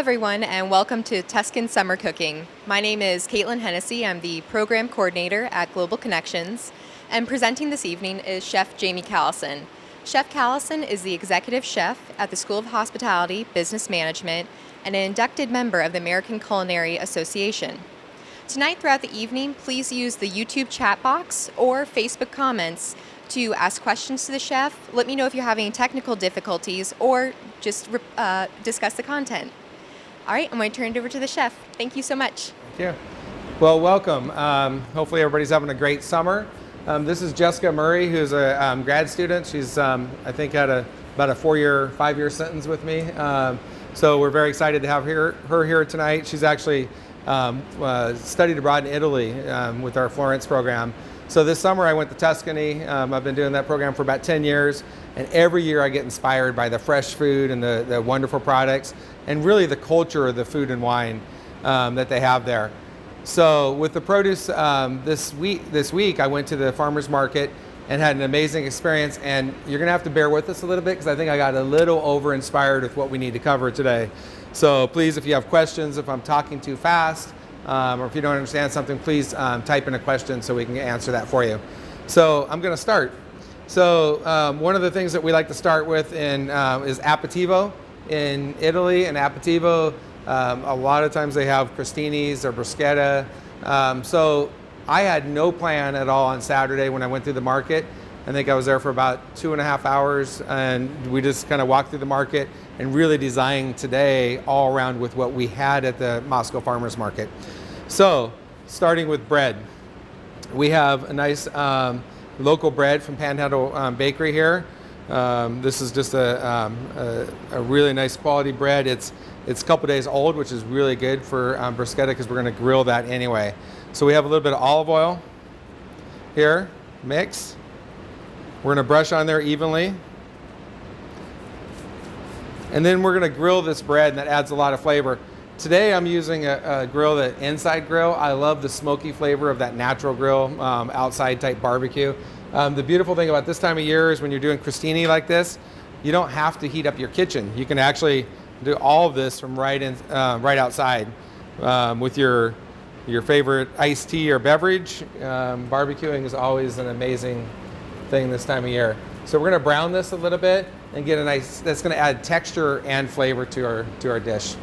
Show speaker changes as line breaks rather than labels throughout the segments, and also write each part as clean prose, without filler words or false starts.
everyone, and welcome to Tuscan Summer Cooking. My name is Caitlin Hennessy. I'm the Program Coordinator at Global Connections, and presenting this evening is Chef Jamie Callison. Chef Callison is the Executive Chef at the School of Hospitality, Business Management, and an inducted member of the American Culinary Association. Tonight throughout the evening, please use the YouTube chat box or Facebook comments to ask questions to the chef. Let me know if you're having technical difficulties or just discuss the content. All right, I'm going to turn it over to the chef. Thank you so much.
Thank you. Well, welcome. Hopefully everybody's having a great summer. This is Jessica Murray, who's a grad student. She's, I think, had about a 5-year sentence with me. So we're very excited to have her here tonight. She's actually studied abroad in Italy with our Florence program. So this summer I went to Tuscany. I've been doing that program for about 10 years. And every year I get inspired by the fresh food and the wonderful products and really the culture of the food and wine that they have there. So with the produce this week I went to the farmer's market and had an amazing experience, and you're gonna have to bear with us a little bit because I think I got a little over-inspired with what we need to cover today. So please, if you have questions, if I'm talking too fast, or if you don't understand something, please type in a question so we can answer that for you. So I'm gonna start. So one of the things that we like to start with is aperitivo in Italy. And aperitivo, a lot of times they have crostinis or bruschetta. So I had no plan at all on Saturday when I went through the market. I think I was there for about 2.5 hours, and we just kind of walked through the market and really designed today all around with what we had at the Moscow Farmers Market. So starting with bread, we have a nice local bread from Panna Bakery here. This is just a really nice quality bread. It's a couple days old, which is really good for bruschetta because we're going to grill that anyway. So we have a little bit of olive oil here, mix. We're going to brush on there evenly. And then we're going to grill this bread, and that adds a lot of flavor. Today I'm using a grill, the inside grill. I love the smoky flavor of that natural grill, outside type barbecue. The beautiful thing about this time of year is when you're doing crostini like this, you don't have to heat up your kitchen. You can actually do all of this from right outside with your favorite iced tea or beverage. Barbecuing is always an amazing thing this time of year. So we're going to brown this a little bit and get a nice, that's going to add texture and flavor to our dish.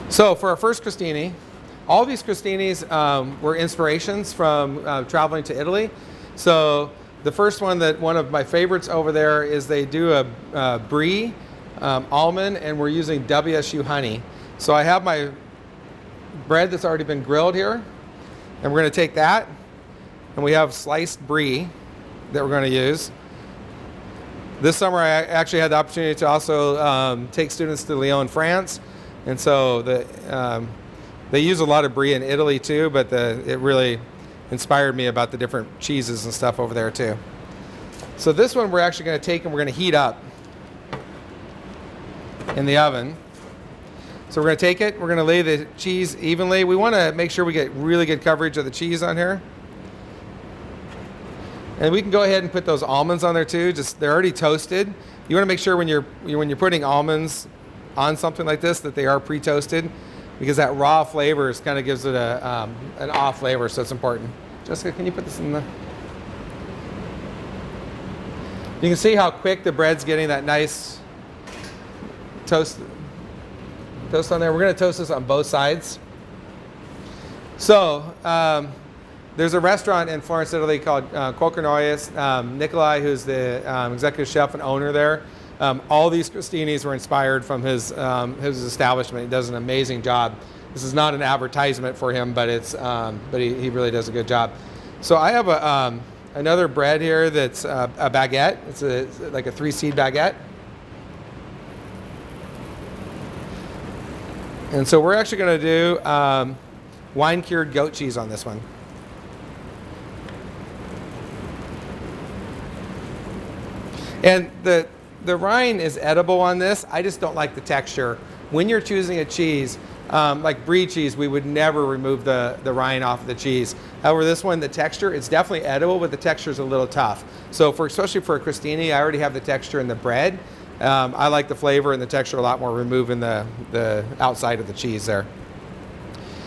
So for our first crostini, all these crostinis were inspirations from traveling to Italy. So the first one of my favorites over there is they do a brie almond, and we're using WSU honey. So I have my bread that's already been grilled here, and we're going to take that, and we have sliced brie that we're going to use. This summer I actually had the opportunity to also take students to Lyon, France, and so they use a lot of brie in Italy too, but it really inspired me about the different cheeses and stuff over there too. So this one we're actually going to take and we're going to heat up in the oven. So we're going to take it, we're going to lay the cheese evenly. We want to make sure we get really good coverage of the cheese on here. And we can go ahead and put those almonds on there too. They're already toasted. You want to make sure when you're putting almonds on something like this that they are pre-toasted, because that raw flavor kind of gives it an off flavor, so it's important. Jessica, can you put this in the... You can see how quick the bread's getting that nice toast on there. We're going to toast this on both sides. So there's a restaurant in Florence, Italy called Colcornoias. Nikolai, who's the executive chef and owner there, all these crostinis were inspired from his establishment. He does an amazing job. This is not an advertisement for him, but he really does a good job. So I have another bread here that's a baguette. It's like a 3-seed baguette. And so we're actually going to do wine-cured goat cheese on this one. And the rind is edible on this. I just don't like the texture. When you're choosing a cheese, like brie cheese, we would never remove the rind off of the cheese. However, this one, the texture, it's definitely edible, but the texture is a little tough. So especially for a crostini, I already have the texture in the bread. I like the flavor and the texture a lot more, removing the outside of the cheese there.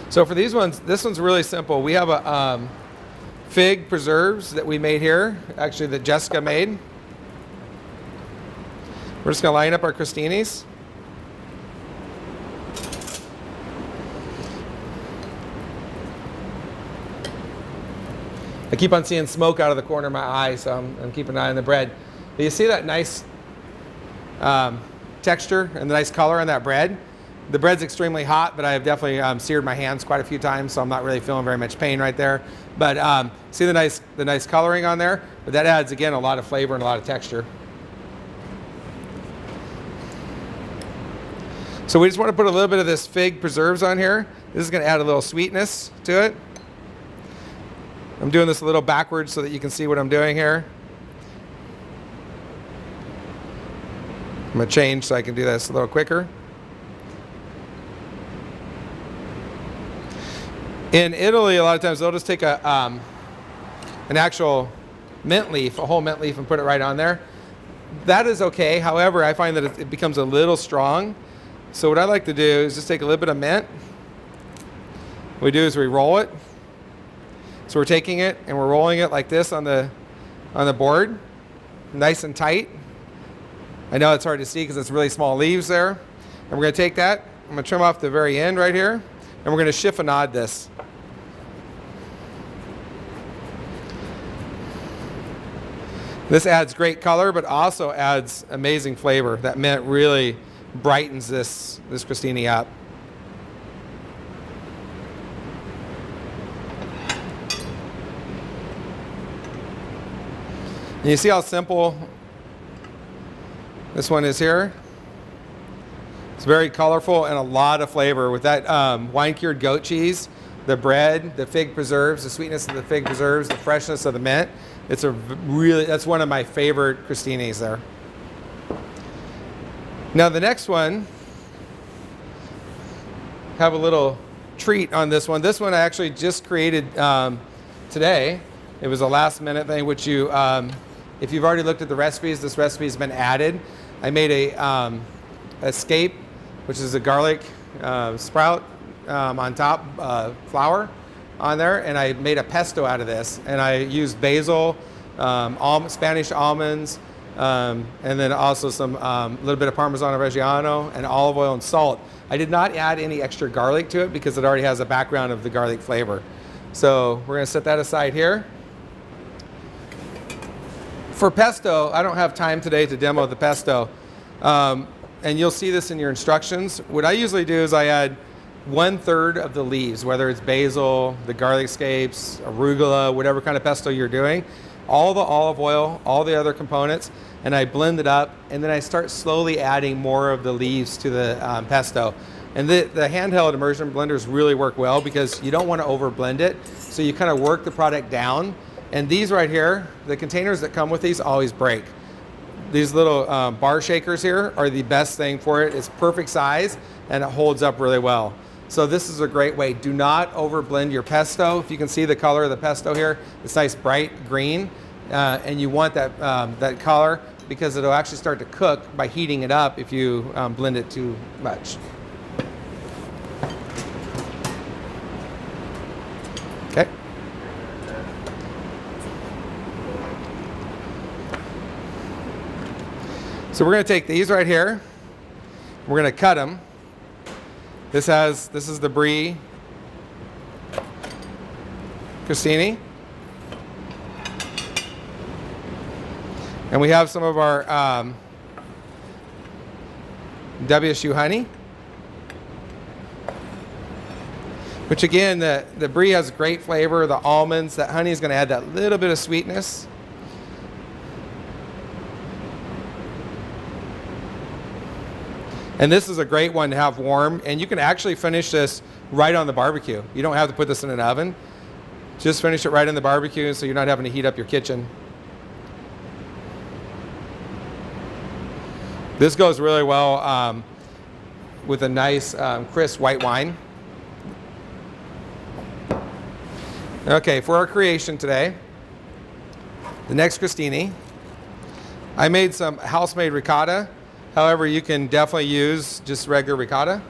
So for these ones, this one's really simple. We have a fig preserves that we made here, actually that Jessica made. We're just going to line up our crostinis. I keep on seeing smoke out of the corner of my eye, so I'm keeping an eye on the bread. But you see that nice texture and the nice color on that bread? The bread's extremely hot, but I have definitely seared my hands quite a few times, so I'm not really feeling very much pain right there. But see the nice coloring on there? But that adds, again, a lot of flavor and a lot of texture. So we just want to put a little bit of this fig preserves on here. This is going to add a little sweetness to it. I'm doing this a little backwards so that you can see what I'm doing here. I'm going to change so I can do this a little quicker. In Italy, a lot of times they'll just take an actual mint leaf, a whole mint leaf, and put it right on there. That is okay. However, I find that it becomes a little strong. So what I like to do is just take a little bit of mint. What we do is we roll it. So we're taking it and we're rolling it like this on the board, nice and tight. I know it's hard to see because it's really small leaves there. And we're going to take that. I'm going to trim off the very end right here, and we're going to chiffonade this. This adds great color, but also adds amazing flavor. That mint really brightens this crostini up. And you see how simple this one is here? It's very colorful and a lot of flavor with that wine-cured goat cheese, the bread, the fig preserves, the sweetness of the fig preserves, the freshness of the mint. That's one of my favorite crostinis there. Now the next one, have a little treat on this one. This one I actually just created today. It was a last minute thing, which you, if you've already looked at the recipes, this recipe has been added. I made a scape, which is a garlic sprout on top, flour on there, and I made a pesto out of this. And I used basil, Spanish almonds, and then also some little bit of Parmigiano Reggiano and olive oil and salt. I did not add any extra garlic to it because it already has a background of the garlic flavor. So we're going to set that aside here. For pesto, I don't have time today to demo the pesto, and you'll see this in your instructions. What I usually do is I add 1/3 of the leaves, whether it's basil, the garlic scapes, arugula, whatever kind of pesto you're doing, all the olive oil, all the other components, and I blend it up, and then I start slowly adding more of the leaves to the pesto. And the handheld immersion blenders really work well because you don't want to over blend it, so you kind of work the product down. And these right here, the containers that come with these always break. These little bar shakers here are the best thing for it. It's perfect size and it holds up really well. So this is a great way. Do not over blend your pesto. If you can see the color of the pesto here, it's nice bright green, and you want that, that color because it'll actually start to cook by heating it up if you blend it too much. Okay. So we're going to take these right here. We're going to cut them. This is the brie crostini. And we have some of our WSU honey, which again, the brie has great flavor, the almonds, that honey is going to add that little bit of sweetness. And this is a great one to have warm, and you can actually finish this right on the barbecue. You don't have to put this in an oven. Just finish it right in the barbecue so you're not having to heat up your kitchen. This goes really well with a nice crisp white wine. Okay, for our creation today, the next crostini, I made some house-made ricotta However, you can definitely use just regular ricotta.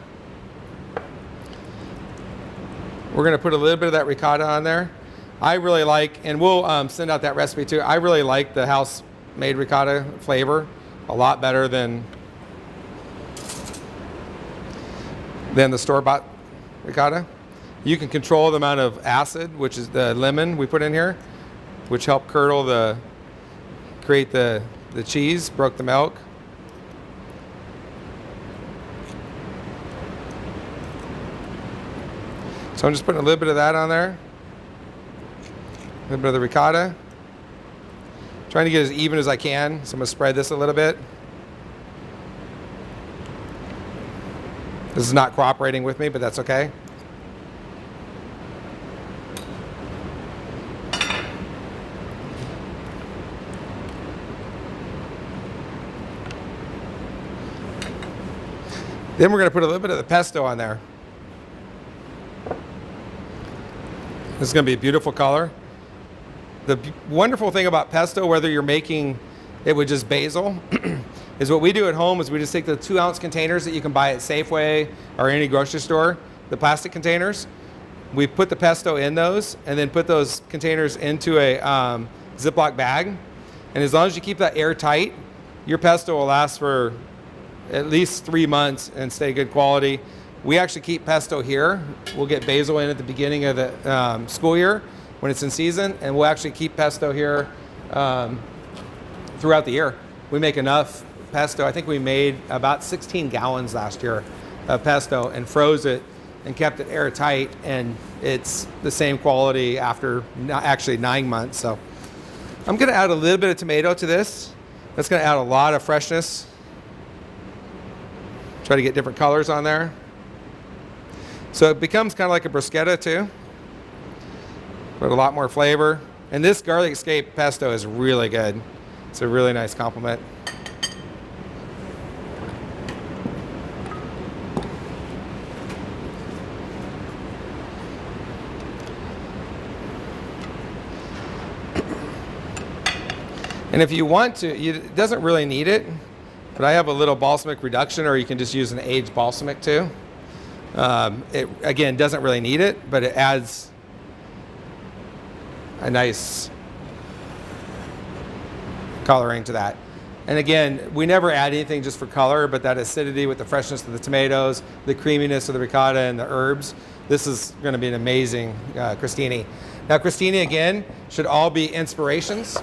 We're going to put a little bit of that ricotta on there. I really like, and we'll send out that recipe too. I really like the house-made ricotta flavor a lot better than the store-bought ricotta. You can control the amount of acid, which is the lemon we put in here, which help create the cheese, broke the milk. So I'm just putting a little bit of that on there. A little bit of the ricotta. Trying to get as even as I can. So I'm going to spread this a little bit. This is not cooperating with me, but that's okay. Then we're going to put a little bit of the pesto on there. This is going to be a beautiful color. The wonderful thing about pesto, whether you're making it with just basil, is what we do at home is we just take the 2-ounce containers that you can buy at Safeway or any grocery store, the plastic containers. We put the pesto in those and then put those containers into a Ziploc bag. And as long as you keep that airtight, your pesto will last for at least 3 months and stay good quality. We actually keep pesto here. We'll get basil in at the beginning of the school year when it's in season, and we'll actually keep pesto here throughout the year. We make enough pesto. I think we made about 16 gallons last year of pesto and froze it and kept it airtight, and it's the same quality after actually 9 months. So I'm going to add a little bit of tomato to this. That's going to add a lot of freshness. Try to get different colors on there. So it becomes kind of like a bruschetta too, but a lot more flavor. And this garlic escape pesto is really good. It's a really nice compliment. And if you want to, it doesn't really need it, but I have a little balsamic reduction, or you can just use an aged balsamic too. It, again, doesn't really need it, but it adds a nice coloring to that. And again, we never add anything just for color, but that acidity with the freshness of the tomatoes, the creaminess of the ricotta and the herbs, this is going to be an amazing crostini. Now, crostini, again, should all be inspirations.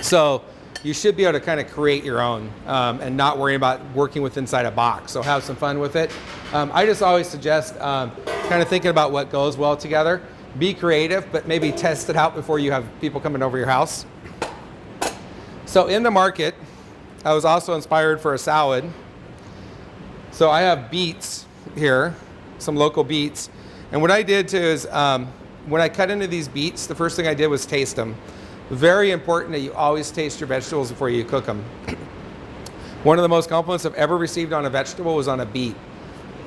So you should be able to kind of create your own and not worry about working with inside a box. So have some fun with it. I just always suggest kind of thinking about what goes well together. Be creative, but maybe test it out before you have people coming over your house. So in the market, I was also inspired for a salad. So I have beets here, some local beets. And what I did too is when I cut into these beets, the first thing I did was taste them. Very important that you always taste your vegetables before you cook them. One of the most compliments I've ever received on a vegetable was on a beet.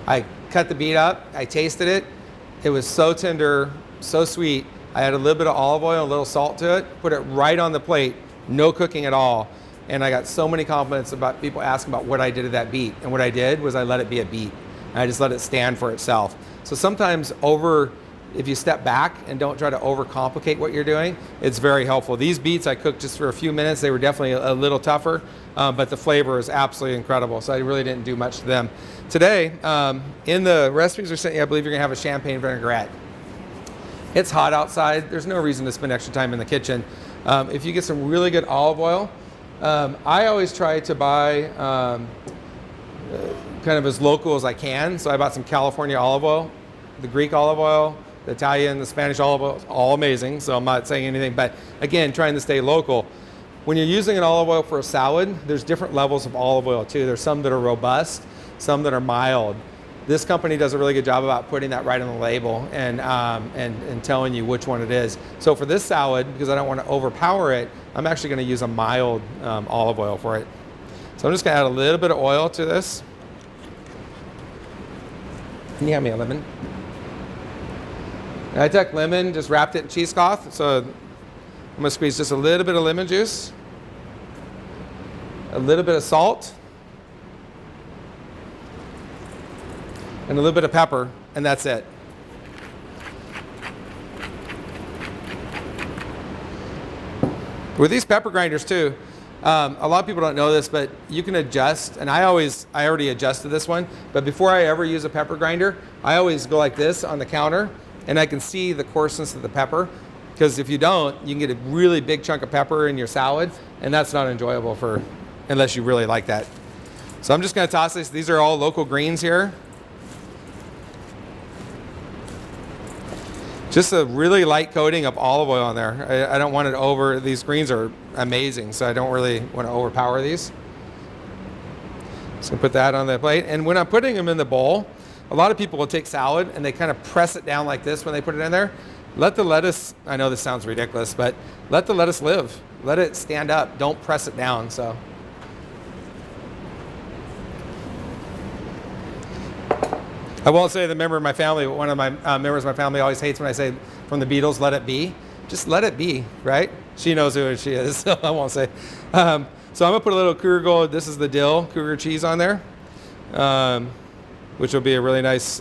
I cut the beet up, I tasted it. It was so tender, so sweet. I had a little bit of olive oil, a little salt to it, put it right on the plate, no cooking at all. And I got so many compliments about people asking about what I did to that beet. And what I did was I let it be a beet. I just let it stand for itself. So sometimes if you step back and don't try to overcomplicate what you're doing, it's very helpful. These beets I cooked just for a few minutes. They were definitely a little tougher, but the flavor is absolutely incredible. So I really didn't do much to them. Today, in the recipes we're sent you, I believe you're gonna have a champagne vinaigrette. It's hot outside. There's no reason to spend extra time in the kitchen. If you get some really good olive oil, I always try to buy kind of as local as I can. So I bought some California olive oil, the Greek olive oil, the Italian, the Spanish olive oil, all amazing, so I'm not saying anything, but again, trying to stay local. When you're using an olive oil for a salad, there's different levels of olive oil too. There's some that are robust, some that are mild. This company does a really good job about putting that right on the label and telling you which one it is. So for this salad, because I don't want to overpower it, I'm actually going to use a mild olive oil for it. So I'm just going to add a little bit of oil to this. Can you hand me a lemon? I took lemon, just wrapped it in cheesecloth. So I'm going to squeeze just a little bit of lemon juice, a little bit of salt, and a little bit of pepper, and that's it. With these pepper grinders too, a lot of people don't know this, but you can adjust, and I already adjusted this one, but before I ever use a pepper grinder, I always go like this on the counter, and I can see the coarseness of the pepper, because if you don't, you can get a really big chunk of pepper in your salad, and that's not enjoyable unless you really like that. So I'm just gonna toss this. These are all local greens here. Just a really light coating of olive oil on there. I don't want it over, these greens are amazing, so I don't really want to overpower these. Just gonna put that on the plate. And when I'm putting them in the bowl, a lot of people will take salad and they kind of press it down like this when they put it in there. Let the lettuce, I know this sounds ridiculous, but let the lettuce live. Let it stand up, don't press it down, so. I won't say the member of my family, but one of my members of my family always hates when I say from the Beatles, let it be. Just let it be, right? She knows who she is, so I won't say. So I'm gonna put a little Kruger Gold, this is the dill, Kruger cheese on there, which will be a really nice,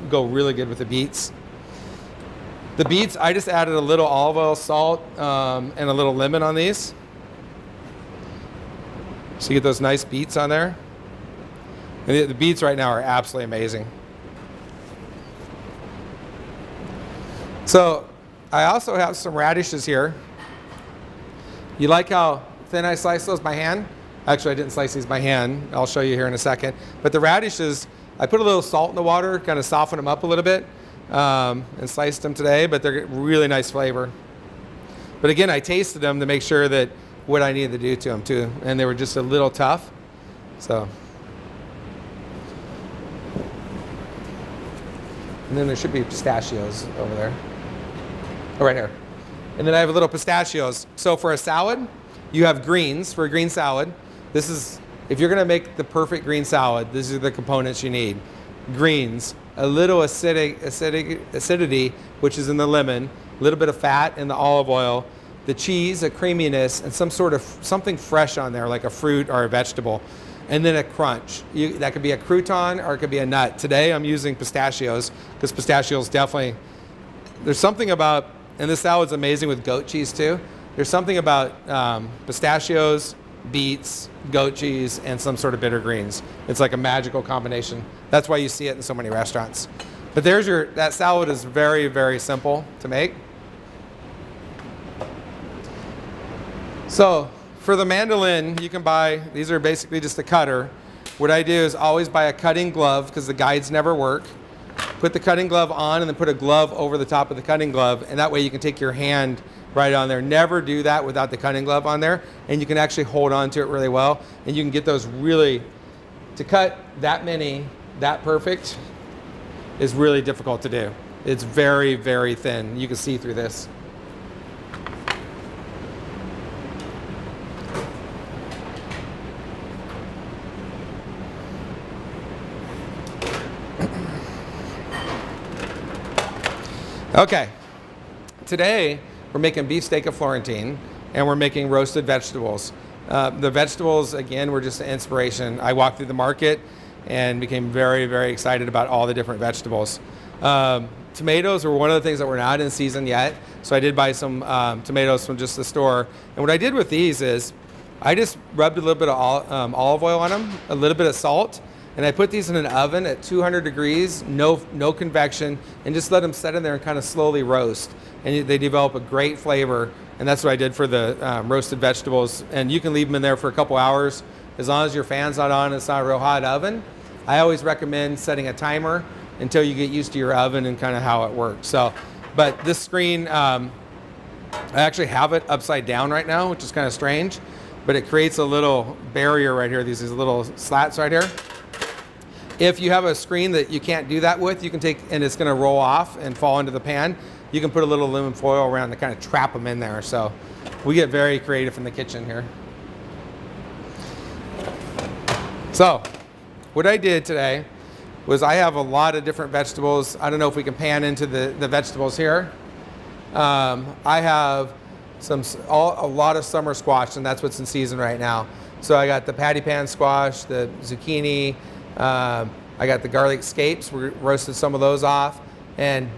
go really good with the beets. The beets, I just added a little olive oil, salt, and a little lemon on these. So you get those nice beets on there. And the beets right now are absolutely amazing. So I also have some radishes here. You like how thin I sliced those by hand? Actually, I didn't slice these by hand. I'll show you here in a second. But the radishes, I put a little salt in the water, kind of soften them up a little bit, and sliced them today, but they're really nice flavor. But again, I tasted them to make sure that what I needed to do to them too, and they were just a little tough. So. And then there should be pistachios over there. Oh, right here. And then I have a little pistachios. So for a salad, you have greens for a green salad. This is, if you're gonna make the perfect green salad, these are the components you need. Greens, a little acidity, which is in the lemon, a little bit of fat in the olive oil, the cheese, a creaminess, and something fresh on there, like a fruit or a vegetable. And then a crunch. That could be a crouton or it could be a nut. Today I'm using pistachios because pistachios definitely, there's something about, and this salad's amazing with goat cheese too. There's something about pistachios, beets, goat cheese, and some sort of bitter greens. It's like a magical combination. That's why you see it in so many restaurants. But that salad is very, very simple to make. So, for the mandolin, you can buy, these are basically just a cutter. What I do is always buy a cutting glove because the guides never work. Put the cutting glove on and then put a glove over the top of the cutting glove, and that way you can take your hand right on there. Never do that without the cutting glove on there, and you can actually hold on to it really well, and you can get those really, to cut that many, that perfect, is really difficult to do. It's very, very thin. You can see through this. Okay, today we're making beefsteak of Florentine and we're making roasted vegetables. The vegetables, again, were just an inspiration. I walked through the market and became very, very excited about all the different vegetables. Tomatoes were one of the things that were not in season yet, so I did buy some tomatoes from just the store. And what I did with these is I just rubbed a little bit of olive oil on them, a little bit of salt, and I put these in an oven at 200 degrees, no convection, and just let them set in there and kind of slowly roast. And they develop a great flavor, and that's what I did for the roasted vegetables. And you can leave them in there for a couple hours, as long as your fan's not on, it's not a real hot oven. I always recommend setting a timer until you get used to your oven and kind of how it works. So, but this screen, I actually have it upside down right now, which is kind of strange, but it creates a little barrier right here, these little slats right here. If you have a screen that you can't do that with, you can take, and it's gonna roll off and fall into the pan, you can put a little aluminum foil around to kind of trap them in there. So we get very creative in the kitchen here. So what I did today was I have a lot of different vegetables. I don't know if we can pan into the vegetables here. I have a lot of summer squash, and that's what's in season right now. So I got the patty pan squash, the zucchini, I got the garlic scapes. We roasted some of those off. And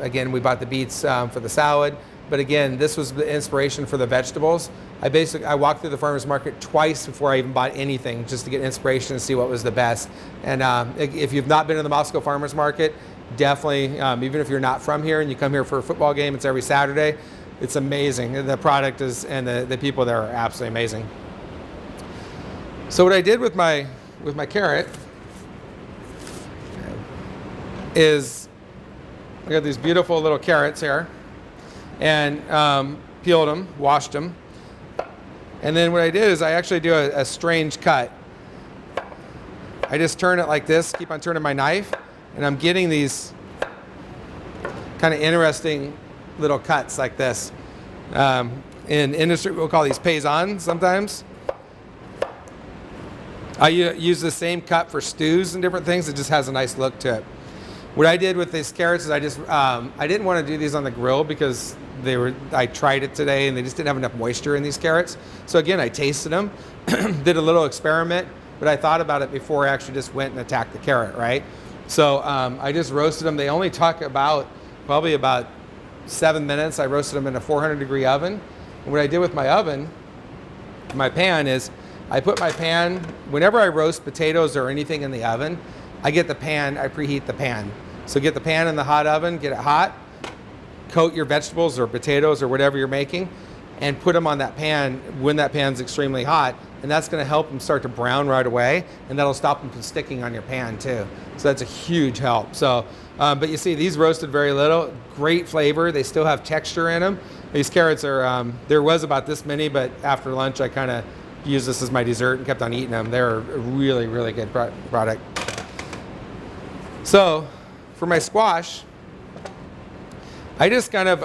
again, we bought the beets for the salad. But again, this was the inspiration for the vegetables. I walked through the farmer's market twice before I even bought anything, just to get inspiration and see what was the best. And if you've not been to the Moscow Farmer's Market, definitely, even if you're not from here and you come here for a football game, it's every Saturday. It's amazing. The product is, and the people there are absolutely amazing. So what I did with my carrot is I got these beautiful little carrots here, and peeled them, washed them. And then what I did is I actually do a strange cut. I just turn it like this, keep on turning my knife, and I'm getting these kind of interesting little cuts like this. In industry, we'll call these paisans sometimes. I use the same cut for stews and different things. It just has a nice look to it. What I did with these carrots is I didn't want to do these on the grill because I tried it today and they just didn't have enough moisture in these carrots. So again, I tasted them, did a little experiment, but I thought about it before I actually just went and attacked the carrot, right? So I just roasted them. They only took probably about 7 minutes. I roasted them in a 400-degree oven. And what I did with my pan is I put my pan, whenever I roast potatoes or anything in the oven, I preheat the pan. So get the pan in the hot oven, get it hot, coat your vegetables or potatoes or whatever you're making, and put them on that pan when that pan's extremely hot, and that's going to help them start to brown right away, and that'll stop them from sticking on your pan too. So that's a huge help. So, but you see, these roasted very little, great flavor. They still have texture in them. These carrots are, there was about this many, but after lunch I kind of used this as my dessert and kept on eating them. They're a really, really good product. So for my squash, I just kind of,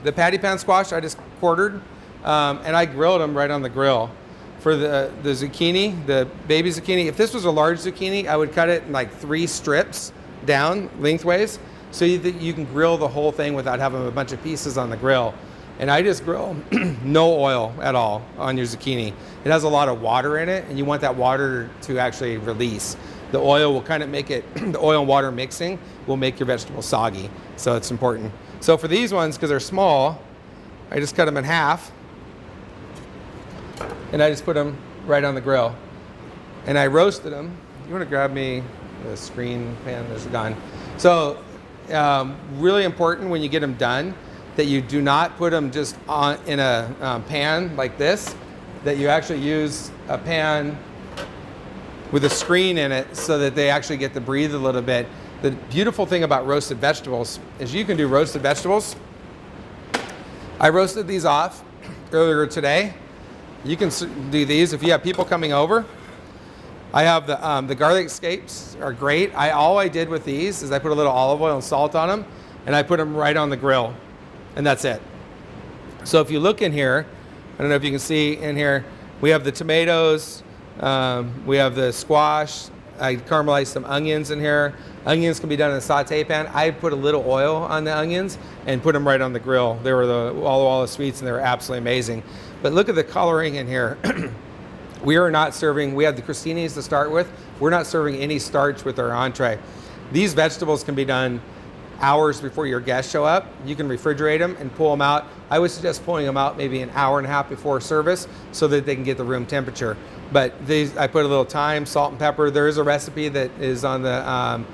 the patty pan squash I just quartered, and I grilled them right on the grill. For the zucchini, the baby zucchini, if this was a large zucchini, I would cut it in like 3 strips down lengthways so you can grill the whole thing without having a bunch of pieces on the grill. And I just grill no oil at all on your zucchini. It has a lot of water in it, and you want that water to actually release. The oil will kind of make it, the oil and water mixing will make your vegetables soggy. So it's important. So for these ones, because they're small, I just cut them in half, and I just put them right on the grill. And I roasted them. You want to grab me the screen pan? There's gone. So really important when you get them done that you do not put them just in a pan like this, that you actually use a pan with a screen in it so that they actually get to breathe a little bit. The beautiful thing about roasted vegetables is you can do roasted vegetables. I roasted these off earlier today. You can do these if you have people coming over. I have the garlic scapes are great. All I did with these is I put a little olive oil and salt on them, and I put them right on the grill, and that's it. So if you look in here, I don't know if you can see in here, we have the tomatoes, we have the squash. I caramelized some onions in here. Onions can be done in a saute pan. I put a little oil on the onions and put them right on the grill. They were all the sweets, and they were absolutely amazing. But look at the coloring in here. We are not serving, we have the crostinis to start with. We're not serving any starch with our entree. These vegetables can be done hours before your guests show up. You can refrigerate them and pull them out. I would suggest pulling them out maybe an hour and a half before service so that they can get the room temperature. But these, I put a little thyme, salt, and pepper. There is a recipe that is on the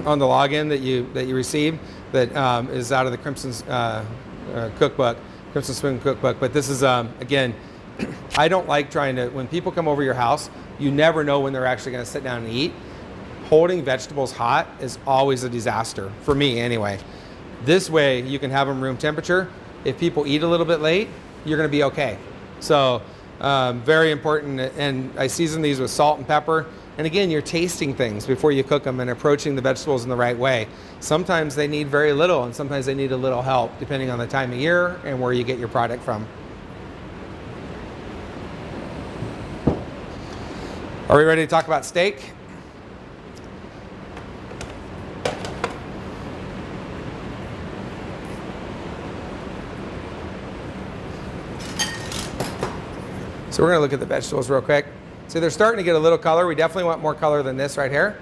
on the login that you received that is out of the Crimson's cookbook, Crimson Spoon cookbook. But this is again, I don't like trying to, when people come over your house, you never know when they're actually going to sit down and eat. Holding vegetables hot is always a disaster, for me anyway. This way you can have them room temperature. If people eat a little bit late, you're going to be okay. So very important, and I season these with salt and pepper. And again, you're tasting things before you cook them and approaching the vegetables in the right way. Sometimes they need very little, and sometimes they need a little help, depending on the time of year and where you get your product from. Are we ready to talk about steak? So we're going to look at the vegetables real quick. So they're starting to get a little color. We definitely want more color than this right here.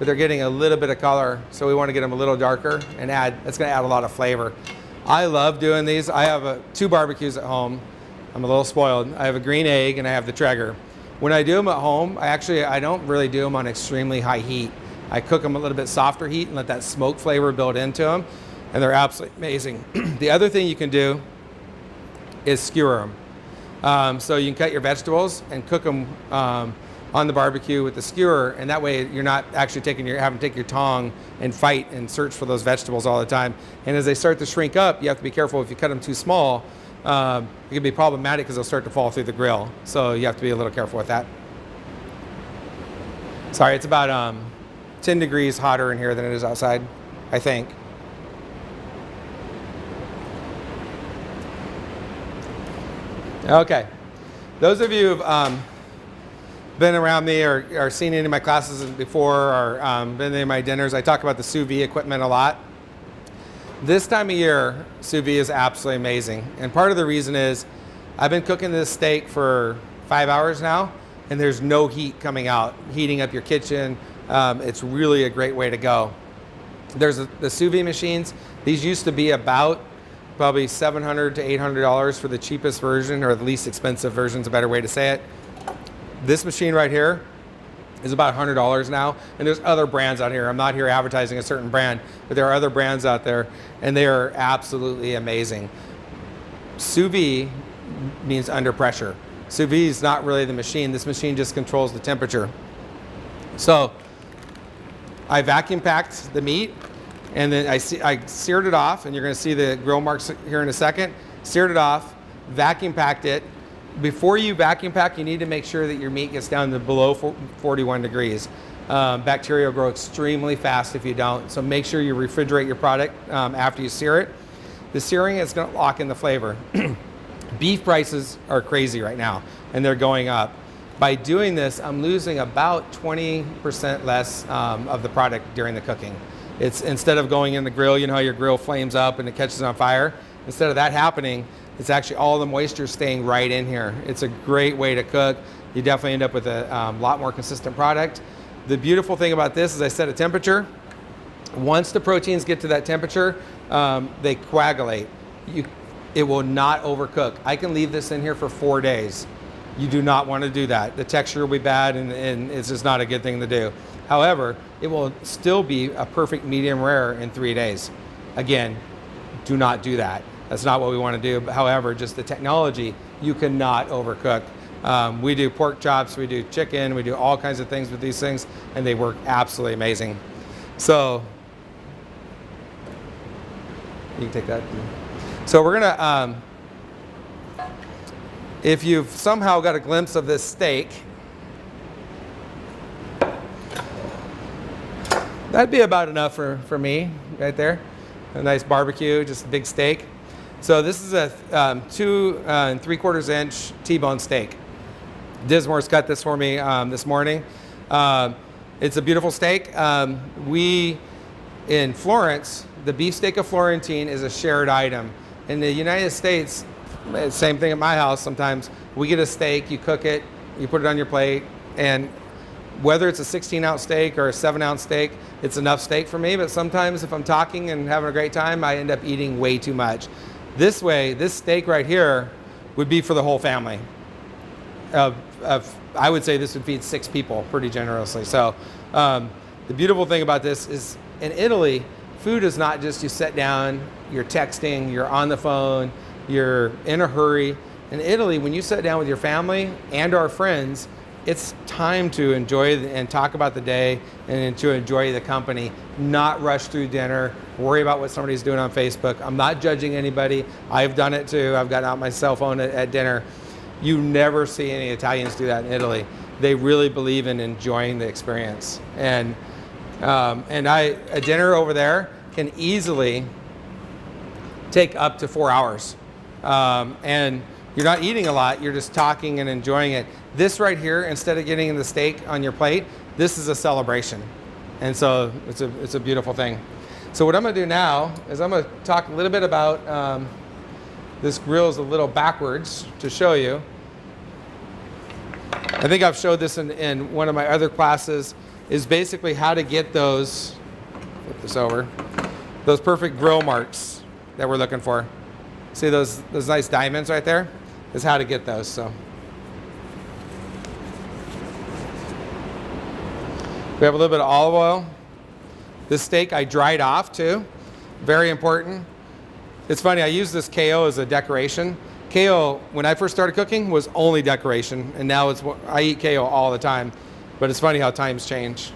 but they're getting a little bit of color. So we want to get them a little darker and that's going to add a lot of flavor. I love doing these. I have 2 barbecues at home. I'm a little spoiled. I have a green egg and I have the Traeger. When I do them at home, I don't really do them on extremely high heat. I cook them a little bit softer heat and let that smoke flavor build into them, and they're absolutely amazing. The other thing you can do is skewer them. So you can cut your vegetables and cook them on the barbecue with the skewer, and that way you're not actually having to take your tong and fight and search for those vegetables all the time. And as they start to shrink up, you have to be careful if you cut them too small. It can be problematic because they'll start to fall through the grill. So you have to be a little careful with that. Sorry, it's about 10 degrees hotter in here than it is outside, I think. Okay, those of you who've been around me or seen any of my classes before or been in my dinners, I talk about the sous vide equipment a lot. This time of year, sous vide is absolutely amazing. And part of the reason is I've been cooking this steak for 5 hours now, and there's no heat coming out, heating up your kitchen. It's really a great way to go. There's the sous vide machines. These used to be about probably $700 to $800 for the cheapest version, or the least expensive version is a better way to say it. This machine right here is about $100 now, and there's other brands out here. I'm not here advertising a certain brand, but there are other brands out there, and they are absolutely amazing. Sous vide means under pressure. Sous vide is not really the machine. This machine just controls the temperature. So I vacuum packed the meat, and then I seared it off, and you're going to see the grill marks here in a second. Seared it off, vacuum packed it. Before you vacuum pack, you need to make sure that your meat gets down to below 41 degrees. Bacteria will grow extremely fast if you don't, so make sure you refrigerate your product after you sear it. The searing is going to lock in the flavor. Beef prices are crazy right now, and they're going up. By doing this, I'm losing about 20% less of the product during the cooking. It's instead of going in the grill, you know how your grill flames up and it catches on fire? Instead of that happening, it's actually all the moisture staying right in here. It's a great way to cook. You definitely end up with a lot more consistent product. The beautiful thing about this is I set a temperature. Once the proteins get to that temperature, they coagulate. It will not overcook. I can leave this in here for 4 days. You do not want to do that. The texture will be bad, and it's just not a good thing to do. However, it will still be a perfect medium rare in 3 days. Again, do not do that. That's not what we want to do. However, just the technology, you cannot overcook. We do pork chops, we do chicken, we do all kinds of things with these things, and they work absolutely amazing. So, you can take that. So we're gonna, if you've somehow got a glimpse of this steak, that'd be about enough for me right there. A nice barbecue, just a big steak. So this is a 2 3/4 inch T-bone steak. Dismore's cut this for me this morning. It's a beautiful steak. We, in Florence, the beefsteak of Florentine is a shared item. In the United States, same thing at my house sometimes. We get a steak, you cook it, you put it on your plate, and whether it's a 16-ounce steak or a 7-ounce steak, it's enough steak for me. But sometimes if I'm talking and having a great time, I end up eating way too much. This way, this steak right here would be for the whole family. I would say this would feed 6 people pretty generously. So the beautiful thing about this is in Italy, food is not just you sit down, you're texting, you're on the phone, you're in a hurry. In Italy, when you sit down with your family and our friends, it's time to enjoy and talk about the day and to enjoy the company, not rush through dinner, worry about what somebody's doing on Facebook. I'm not judging anybody. I've done it too. I've gotten out my cell phone at dinner. You never see any Italians do that in Italy. They really believe in enjoying the experience. And a dinner over there can easily take up to 4 hours. And you're not eating a lot, you're just talking and enjoying it. This right here, instead of getting the steak on your plate, this is a celebration. And so it's a beautiful thing. So what I'm gonna do now is I'm gonna talk a little bit about, this grill is a little backwards to show you. I think I've showed this in one of my other classes, is basically how to get those, flip this over, those perfect grill marks that we're looking for. See those nice diamonds right there? Is how to get those. So we have a little bit of olive oil. This steak I dried off too. Very important. It's funny, I use this KO as a decoration. KO, when I first started cooking, was only decoration, and now I eat KO all the time. But it's funny how times change.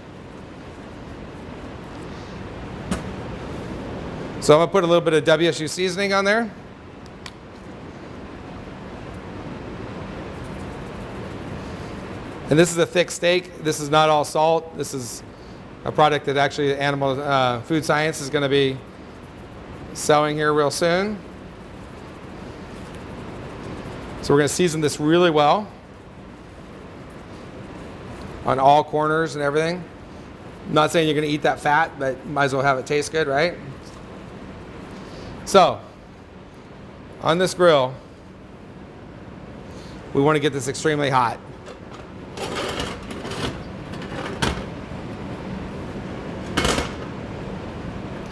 So I'm gonna put a little bit of WSU seasoning on there. And this is a thick steak. This is not all salt. This is a product that actually Animal Food Science is gonna be selling here real soon. So we're going to season this really well on all corners and everything. I'm not saying you're going to eat that fat, but might as well have it taste good, right? So on this grill, we want to get this extremely hot.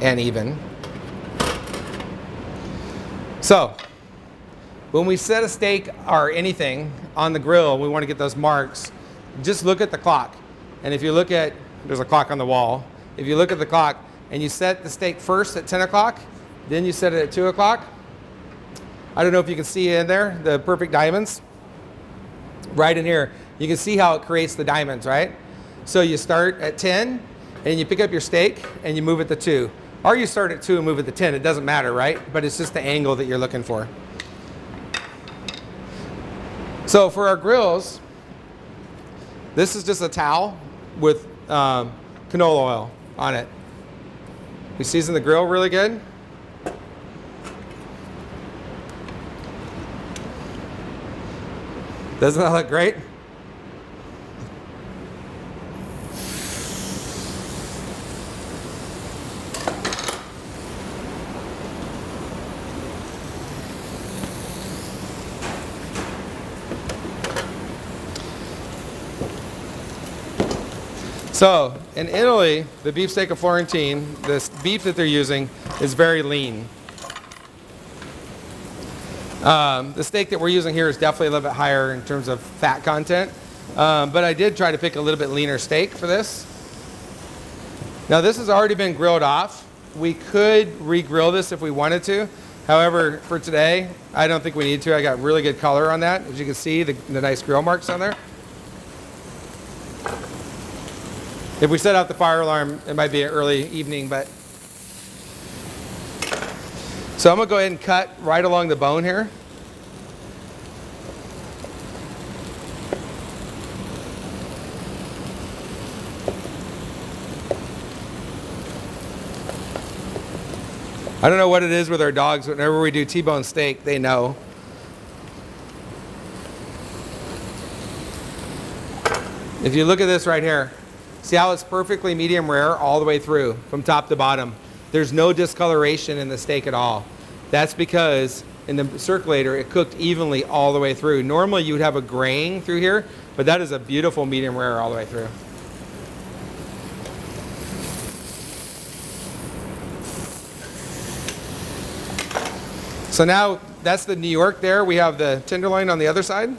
And even. So when we set a steak or anything on the grill, we want to get those marks. Just look at the clock. And if you look at, there's a clock on the wall. If you look at the clock and you set the steak first at 10 o'clock, then you set it at 2 o'clock. I don't know if you can see in there, the perfect diamonds. Right in here, you can see how it creates the diamonds, right? So you start at 10 and you pick up your steak and you move it to 2. Or you start at 2 and move it to 10, it doesn't matter, right? But it's just the angle that you're looking for. So for our grills, this is just a towel with canola oil on it. We season the grill really good. Doesn't that look great? So in Italy, the beefsteak of Florentine, this beef that they're using is very lean. The steak that we're using here is definitely a little bit higher in terms of fat content, but I did try to pick a little bit leaner steak for this. Now this has already been grilled off. We could re-grill this if we wanted to. However, for today, I don't think we need to. I got really good color on that. As you can see, the nice grill marks on there. If we set out the fire alarm, it might be an early evening, but. So I'm gonna go ahead and cut right along the bone here. I don't know what it is with our dogs. Whenever we do T-bone steak, they know. If you look at this right here, see how it's perfectly medium rare all the way through from top to bottom. There's no discoloration in the steak at all. That's because in the circulator, it cooked evenly all the way through. Normally you would have a graying through here, but that is a beautiful medium rare all the way through. So now that's the New York there. We have the tenderloin on the other side.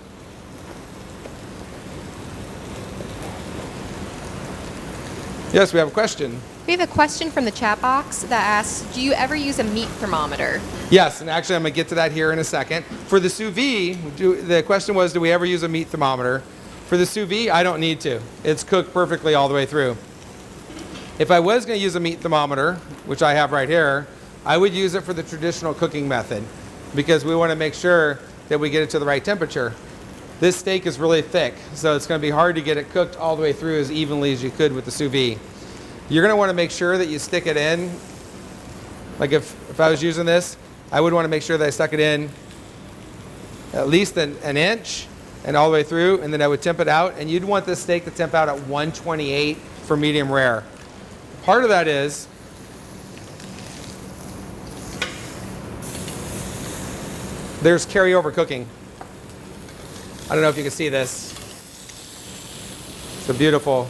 Yes, we have a question.
We have a question from the chat box that asks, do you ever use a meat thermometer?
Yes, and actually I'm going to get to that here in a second. For the sous vide, the question was, do we ever use a meat thermometer? For the sous vide, I don't need to. It's cooked perfectly all the way through. If I was going to use a meat thermometer, which I have right here, I would use it for the traditional cooking method because we want to make sure that we get it to the right temperature. This steak is really thick, so it's going to be hard to get it cooked all the way through as evenly as you could with the sous vide. You're going to want to make sure that you stick it in. Like if I was using this, I would want to make sure that I stuck it in at least an inch and all the way through, and then I would temp it out. And you'd want this steak to temp out at 128 for medium rare. Part of that is there's carryover cooking. I don't know if you can see this. It's a beautiful,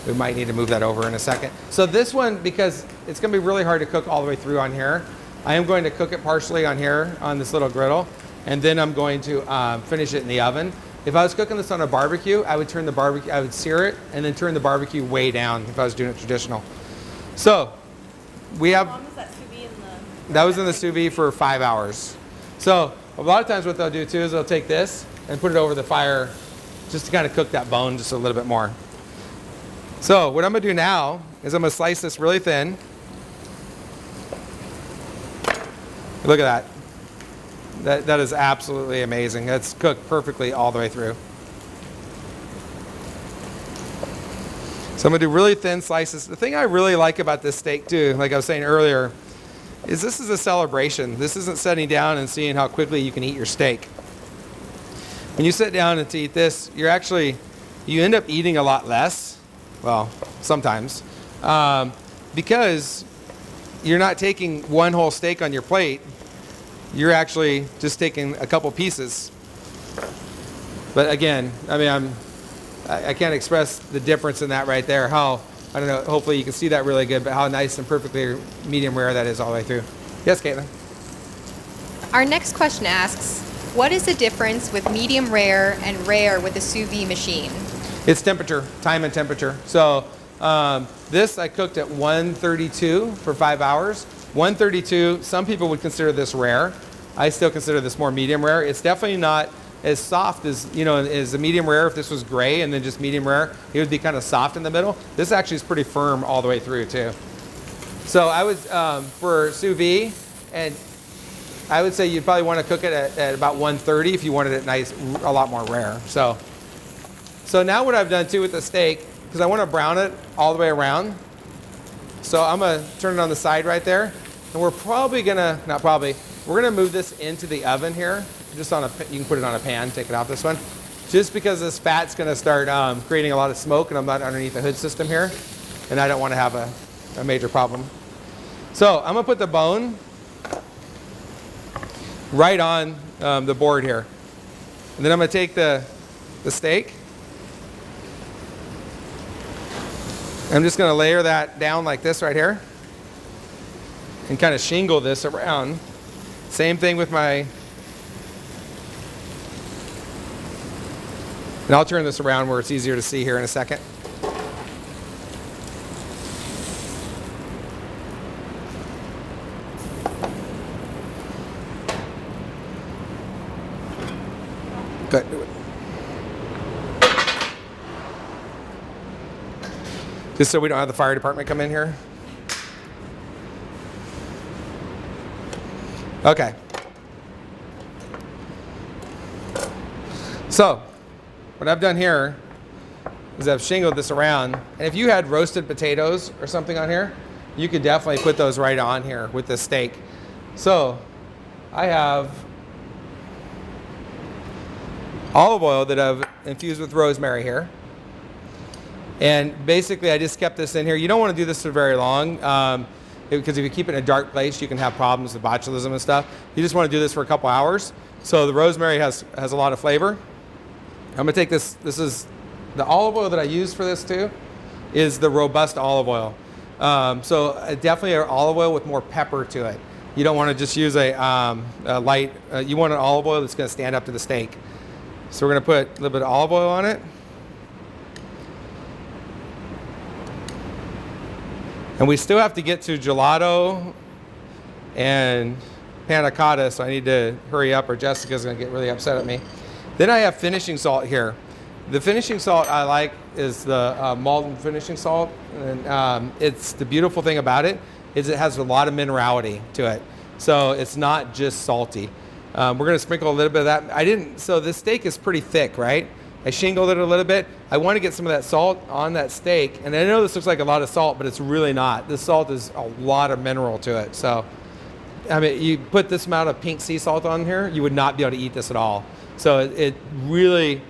we might need to move that over in a second. So this one, because it's gonna be really hard to cook all the way through on here, I am going to cook it partially on here, on this little griddle, and then I'm going to finish it in the oven. If I was cooking this on a barbecue, I would sear it and then turn the barbecue way down if I was doing it traditional. So we have.
How long was that sous vide in the?
That was in the sous vide for 5 hours. So a lot of times what they'll do too is they'll take this and put it over the fire just to kind of cook that bone just a little bit more. So what I'm gonna do now is I'm gonna slice this really thin. Look at that. That is absolutely amazing. That's cooked perfectly all the way through. So I'm gonna do really thin slices. The thing I really like about this steak too, like I was saying earlier, is this is a celebration. This isn't sitting down and seeing how quickly you can eat your steak. When you sit down and to eat this, you end up eating a lot less. Well, sometimes, because you're not taking one whole steak on your plate. You're actually just taking a couple pieces. But again, I mean, I can't express the difference in that right there. How, I don't know, hopefully you can see that really good, but how nice and perfectly medium rare that is all the way through. Yes, Caitlin?
Our next question asks, what is the difference with medium rare and rare with the sous vide machine?
It's temperature, time and temperature. So this I cooked at 132 for 5 hours. 132, some people would consider this rare. I still consider this more medium rare. It's definitely not as soft as, as a medium rare. If this was gray and then just medium rare, it would be kind of soft in the middle. This actually is pretty firm all the way through too. So I would, for sous vide, and I would say you'd probably want to cook it at about 130 if you wanted it nice, a lot more rare. So now what I've done too with the steak, because I want to brown it all the way around. So I'm gonna turn it on the side right there. And we're probably gonna, we're gonna move this into the oven here. Just on you can put it on a pan, take it off this one. Just because this fat's gonna start creating a lot of smoke and I'm not underneath the hood system here. And I don't wanna have a major problem. So I'm gonna put the bone right on the board here. And then I'm gonna take the steak. I'm just gonna layer that down like this right here and kind of shingle this around. Same thing with and I'll turn this around where it's easier to see here in a second. Good. Just so we don't have the fire department come in here. Okay. So, what I've done here is I've shingled this around. And if you had roasted potatoes or something on here, you could definitely put those right on here with the steak. So, I have olive oil that I've infused with rosemary here. And basically, I just kept this in here. You don't want to do this for very long because if you keep it in a dark place, you can have problems with botulism and stuff. You just want to do this for a couple hours. So the rosemary has a lot of flavor. I'm going to take this. This is the olive oil that I use for this too, is the robust olive oil. So definitely an olive oil with more pepper to it. You don't want to just use a light. You want an olive oil that's going to stand up to the steak. So we're going to put a little bit of olive oil on it. And we still have to get to gelato and panna cotta, so I need to hurry up or Jessica's gonna get really upset at me. Then I have finishing salt here. The finishing salt I like is the Moulton finishing salt. And it's the beautiful thing about it is it has a lot of minerality to it. So it's not just salty. We're gonna sprinkle a little bit of that. So this steak is pretty thick, right? I shingled it a little bit. I want to get some of that salt on that steak. And I know this looks like a lot of salt, but it's really not. This salt is a lot of mineral to it. So, I mean, you put this amount of pink sea salt on here, you would not be able to eat this at all. So it really,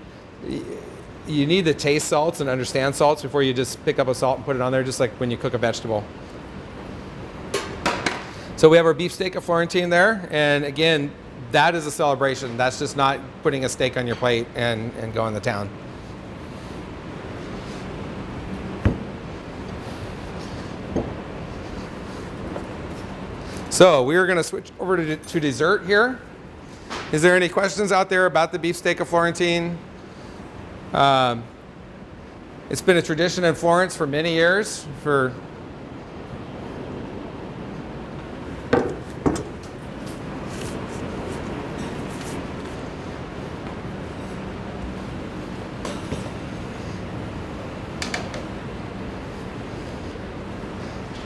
you need to taste salts and understand salts before you just pick up a salt and put it on there, just like when you cook a vegetable. So we have our beef steak of Florentine there. And again, that is a celebration. That's just not putting a steak on your plate and going to town. So we are going to switch over to dessert here. Is there any questions out there about the beefsteak of Florentine? It's been a tradition in Florence for many years.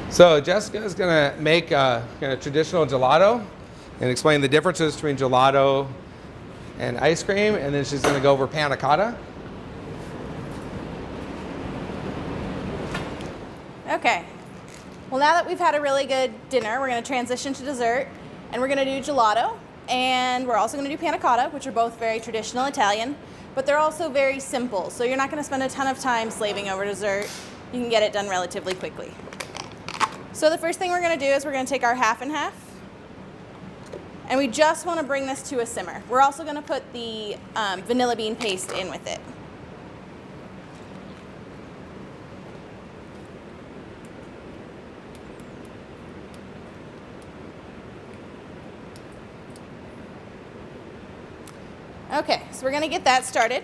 So Jessica is going to make a traditional gelato and explain the differences between gelato and ice cream, and then she's going to go over panna cotta.
Okay. Well, now that we've had a really good dinner, we're going to transition to dessert, and we're going to do gelato, and we're also going to do panna cotta, which are both very traditional Italian, but they're also very simple, so you're not going to spend a ton of time slaving over dessert. You can get it done relatively quickly. So the first thing we're going to do is we're going to take our half and half, and we just want to bring this to a simmer. We're also going to put the vanilla bean paste in with it. Okay, so we're going to get that started.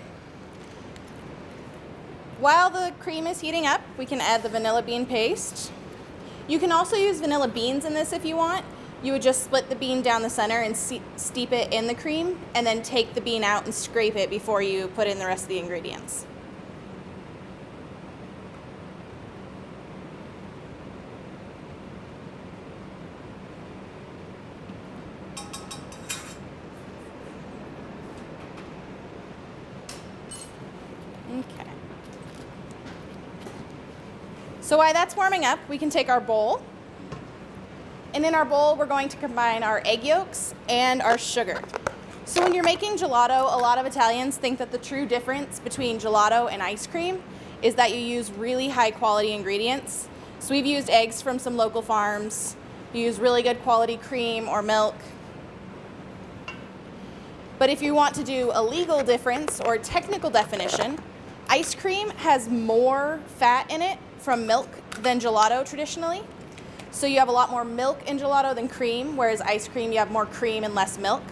While the cream is heating up, we can add the vanilla bean paste. You can also use vanilla beans in this if you want. You would just split the bean down the center and steep it in the cream, and then take the bean out and scrape it before you put in the rest of the ingredients. Okay. So while that's warming up, we can take our bowl. And in our bowl, we're going to combine our egg yolks and our sugar. So when you're making gelato, a lot of Italians think that the true difference between gelato and ice cream is that you use really high quality ingredients. So we've used eggs from some local farms. You use really good quality cream or milk. But if you want to do a legal difference or technical definition, ice cream has more fat in it from milk than gelato traditionally. So you have a lot more milk in gelato than cream, whereas ice cream you have more cream and less milk.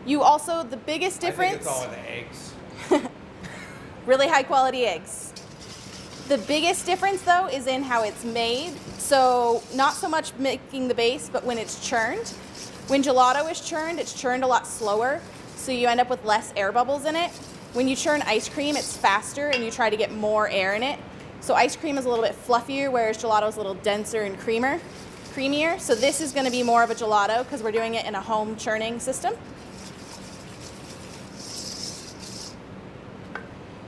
You also, the biggest difference...
I think it's all in the eggs.
Really high quality eggs. The biggest difference though is in how it's made. So not so much making the base, but when it's churned. When gelato is churned, it's churned a lot slower, so you end up with less air bubbles in it. When you churn ice cream, it's faster and you try to get more air in it. So ice cream is a little bit fluffier, whereas gelato is a little denser and creamier. So this is going to be more of a gelato because we're doing it in a home churning system.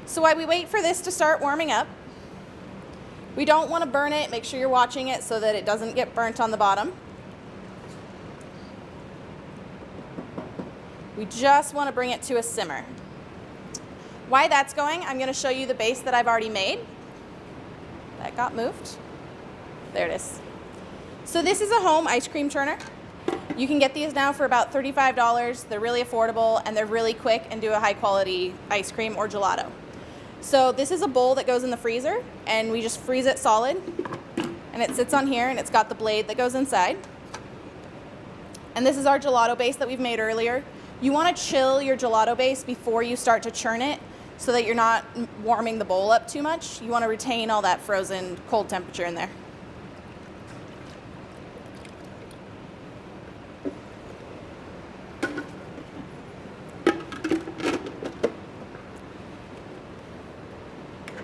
So while we wait for this to start warming up, we don't want to burn it. Make sure you're watching it so that it doesn't get burnt on the bottom. We just want to bring it to a simmer. While that's going, I'm going to show you the base that I've already made. That got moved. There it is. So this is a home ice cream churner. You can get these now for about $35. They're really affordable and they're really quick and do a high quality ice cream or gelato. So this is a bowl that goes in the freezer and we just freeze it solid. And it sits on here and it's got the blade that goes inside. And this is our gelato base that we've made earlier. You want to chill your gelato base before you start to churn it so that you're not warming the bowl up too much. You want to retain all that frozen cold temperature in there.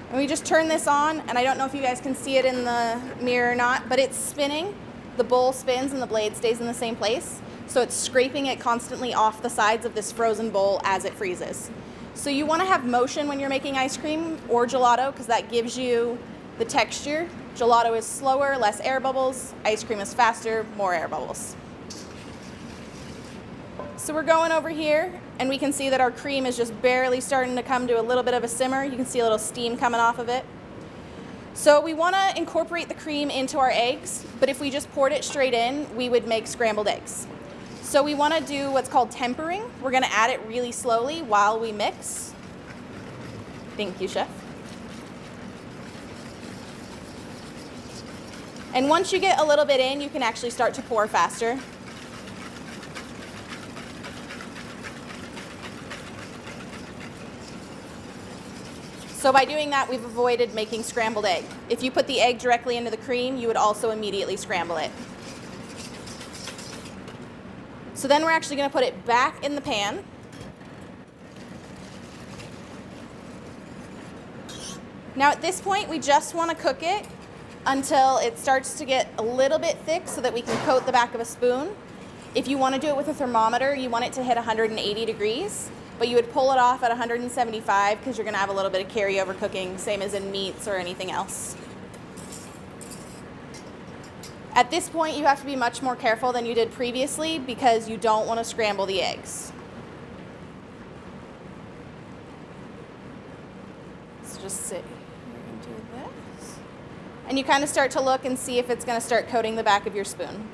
And we just turn this on, and I don't know if you guys can see it in the mirror or not, but it's spinning. The bowl spins and the blade stays in the same place. So it's scraping it constantly off the sides of this frozen bowl as it freezes. So you want to have motion when you're making ice cream or gelato because that gives you the texture. Gelato is slower, less air bubbles. Ice cream is faster, more air bubbles. So we're going over here and we can see that our cream is just barely starting to come to a little bit of a simmer. You can see a little steam coming off of it. So we want to incorporate the cream into our eggs, but if we just poured it straight in, we would make scrambled eggs. So we want to do what's called tempering. We're going to add it really slowly while we mix. Thank you, Chef. And once you get a little bit in, you can actually start to pour faster. So by doing that, we've avoided making scrambled egg. If you put the egg directly into the cream, you would also immediately scramble it. So then we're actually going to put it back in the pan. Now at this point, we just want to cook it until it starts to get a little bit thick so that we can coat the back of a spoon. If you want to do it with a thermometer, you want it to hit 180 degrees, but you would pull it off at 175 because you're going to have a little bit of carryover cooking, same as in meats or anything else. At this point, you have to be much more careful than you did previously because you don't want to scramble the eggs. So just sit here and do this. And you kind of start to look and see if it's going to start coating the back of your spoon.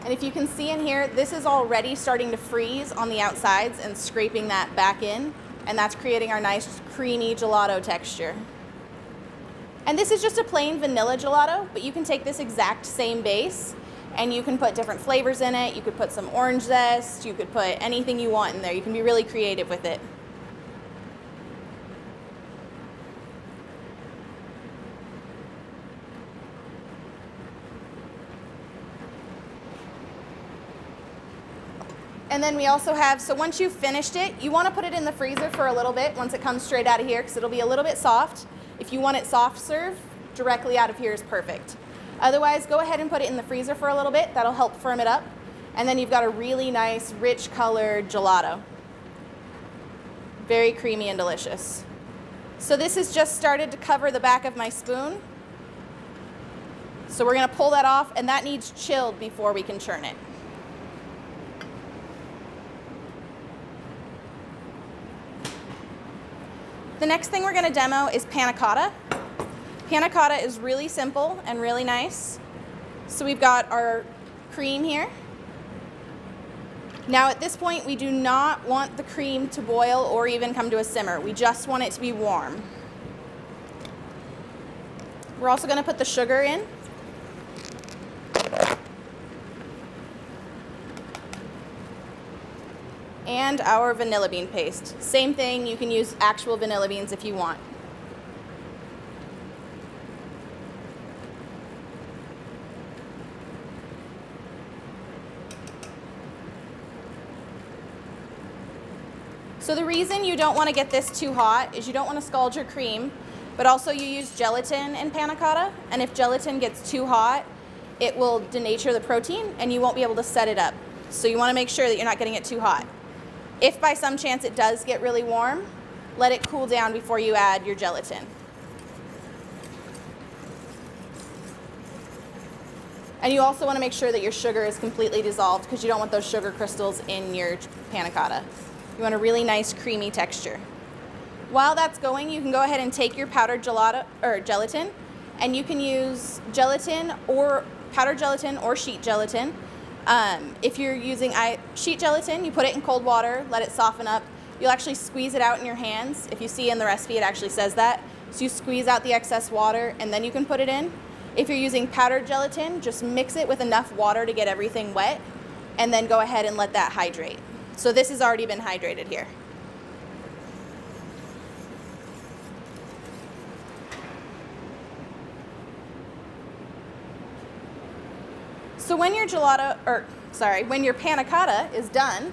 And if you can see in here, this is already starting to freeze on the outsides and scraping that back in, and that's creating our nice creamy gelato texture. And this is just a plain vanilla gelato, but you can take this exact same base and you can put different flavors in it. You could put some orange zest, you could put anything you want in there. You can be really creative with it. And then we also have, so once you've finished it, you want to put it in the freezer for a little bit once it comes straight out of here because it'll be a little bit soft. If you want it soft serve, directly out of here is perfect. Otherwise, go ahead and put it in the freezer for a little bit. That'll help firm it up. And then you've got a really nice, rich colored gelato. Very creamy and delicious. So this has just started to cover the back of my spoon. So we're going to pull that off, and that needs chilled before we can churn it. The next thing we're going to demo is Panna Cotta. Panna Cotta is really simple and really nice. So we've got our cream here. Now at this point, we do not want the cream to boil or even come to a simmer. We just want it to be warm. We're also going to put the sugar in. And our vanilla bean paste. Same thing, you can use actual vanilla beans if you want. So the reason you don't want to get this too hot is you don't want to scald your cream, but also you use gelatin in Panna Cotta, and if gelatin gets too hot, it will denature the protein and you won't be able to set it up. So you want to make sure that you're not getting it too hot. If by some chance it does get really warm, let it cool down before you add your gelatin. And you also want to make sure that your sugar is completely dissolved because you don't want those sugar crystals in your Panna Cotta. You want a really nice creamy texture. While that's going, you can go ahead and take your powdered gelatin, and you can use gelatin or powdered gelatin or sheet gelatin. If you're using sheet gelatin, you put it in cold water, let it soften up. You'll actually squeeze it out in your hands. If you see in the recipe, it actually says that. So you squeeze out the excess water and then you can put it in. If you're using powdered gelatin, just mix it with enough water to get everything wet and then go ahead and let that hydrate. So this has already been hydrated here. So when your when your Panna Cotta is done,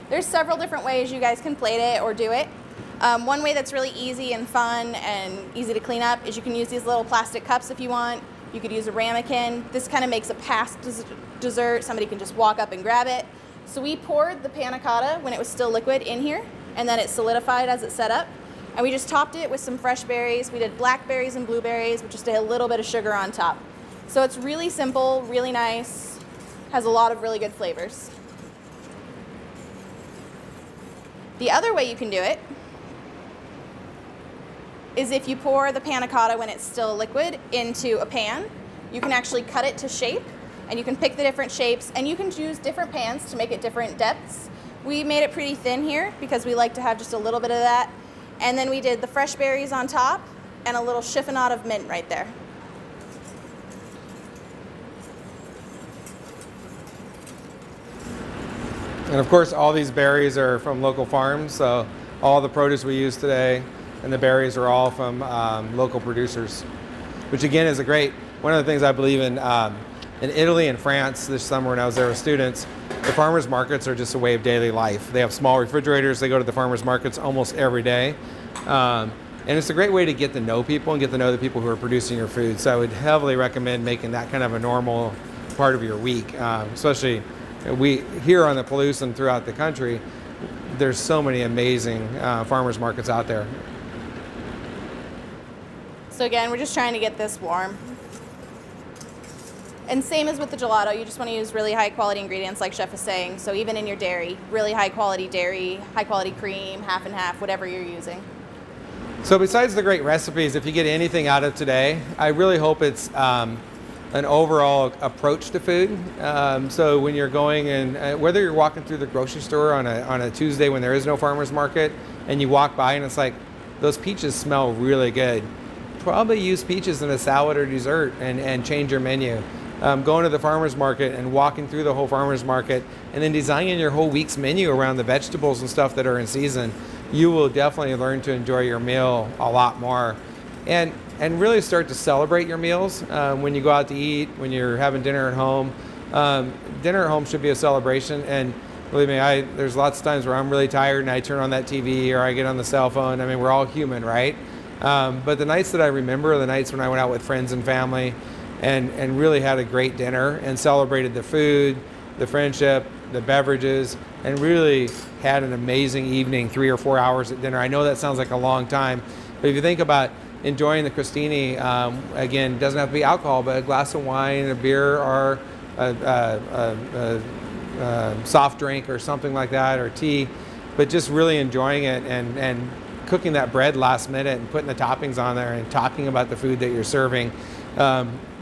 there's several different ways you guys can plate it or do it. One way that's really easy and fun and easy to clean up is you can use these little plastic cups if you want. You could use a ramekin. This kind of makes a past dessert. Somebody can just walk up and grab it. So we poured the Panna Cotta when it was still liquid in here, and then it solidified as it set up. And we just topped it with some fresh berries. We did blackberries and blueberries with just a little bit of sugar on top. So it's really simple, really nice, has a lot of really good flavors. The other way you can do it is if you pour the Panna Cotta when it's still liquid into a pan, you can actually cut it to shape, and you can pick the different shapes, and you can choose different pans to make it different depths. We made it pretty thin here because we like to have just a little bit of that. And then we did the fresh berries on top and a little chiffonade of mint right there.
And of course, all these berries are from local farms, so all the produce we use today and the berries are all from local producers, which again is one of the things I believe in Italy and France this summer when I was there with students. The farmers markets are just a way of daily life. They have small refrigerators. They go to the farmers markets almost every day. And it's a great way to get to know people and get to know the people who are producing your food. So I would heavily recommend making that kind of a normal part of your week, especially we here on the Palouse and throughout the country. There's so many amazing farmers markets out there.
So again, we're just trying to get this warm. And same as with the gelato, you just want to use really high quality ingredients like Chef is saying. So even in your dairy, really high quality cream, half and half, whatever you're using.
So besides the great recipes, if you get anything out of today, I really hope it's an overall approach to food. So when you're going and whether you're walking through the grocery store on a Tuesday when there is no farmer's market and you walk by and it's like, those peaches smell really good. Probably use peaches in a salad or dessert and change your menu. Going to the farmer's market and walking through the whole farmer's market and then designing your whole week's menu around the vegetables and stuff that are in season, you will definitely learn to enjoy your meal a lot more. And really start to celebrate your meals when you go out to eat, when you're having dinner at home. Dinner at home should be a celebration, and believe me, there's lots of times where I'm really tired and I turn on that TV or I get on the cell phone. I mean, we're all human, right? But the nights that I remember are the nights when I went out with friends and family and really had a great dinner and celebrated the food, the friendship, the beverages, and really had an amazing evening, 3 or 4 hours at dinner. I know that sounds like a long time, but if you think about enjoying the crostini, again, it doesn't have to be alcohol, but a glass of wine, a beer, or a soft drink or something like that, or tea, but just really enjoying it and cooking that bread last minute and putting the toppings on there and talking about the food that you're serving.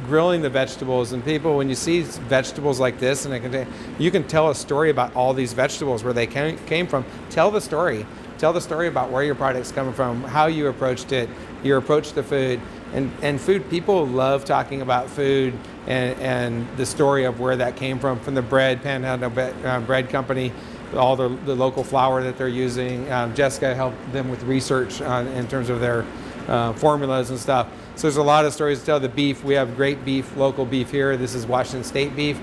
Grilling the vegetables, and people, when you see vegetables like this and you can tell a story about all these vegetables, where they came from. Tell the story about where your product's coming from, how you approached it, your approach to food, and food. People love talking about food and the story of where that came from the bread, Panna Cotta bread company, all the local flour that they're using. Jessica helped them with research in terms of their formulas and stuff. So there's a lot of stories to tell. The beef, we have great beef, local beef here. This is Washington State beef.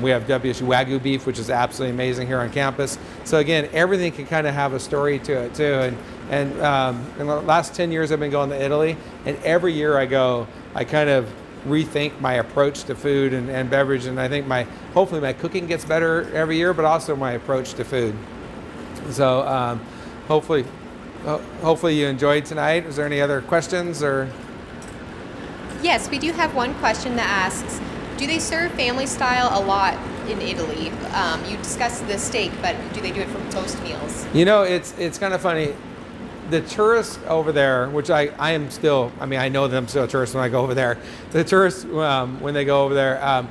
We have WSU Wagyu beef, which is absolutely amazing here on campus. So again, everything can kind of have a story to it too. And in the last 10 years I've been going to Italy, and every year I go, I kind of rethink my approach to food and beverage, and I think hopefully my cooking gets better every year, but also my approach to food. So hopefully you enjoyed tonight. Is there any other questions or?
Yes, we do have one question that asks, do they serve family style a lot in Italy? You discussed the steak, but do they do it for most meals?
You know, it's kind of funny. The tourists over there, which I know them still tourists when I go over there. The tourists, when they go over there,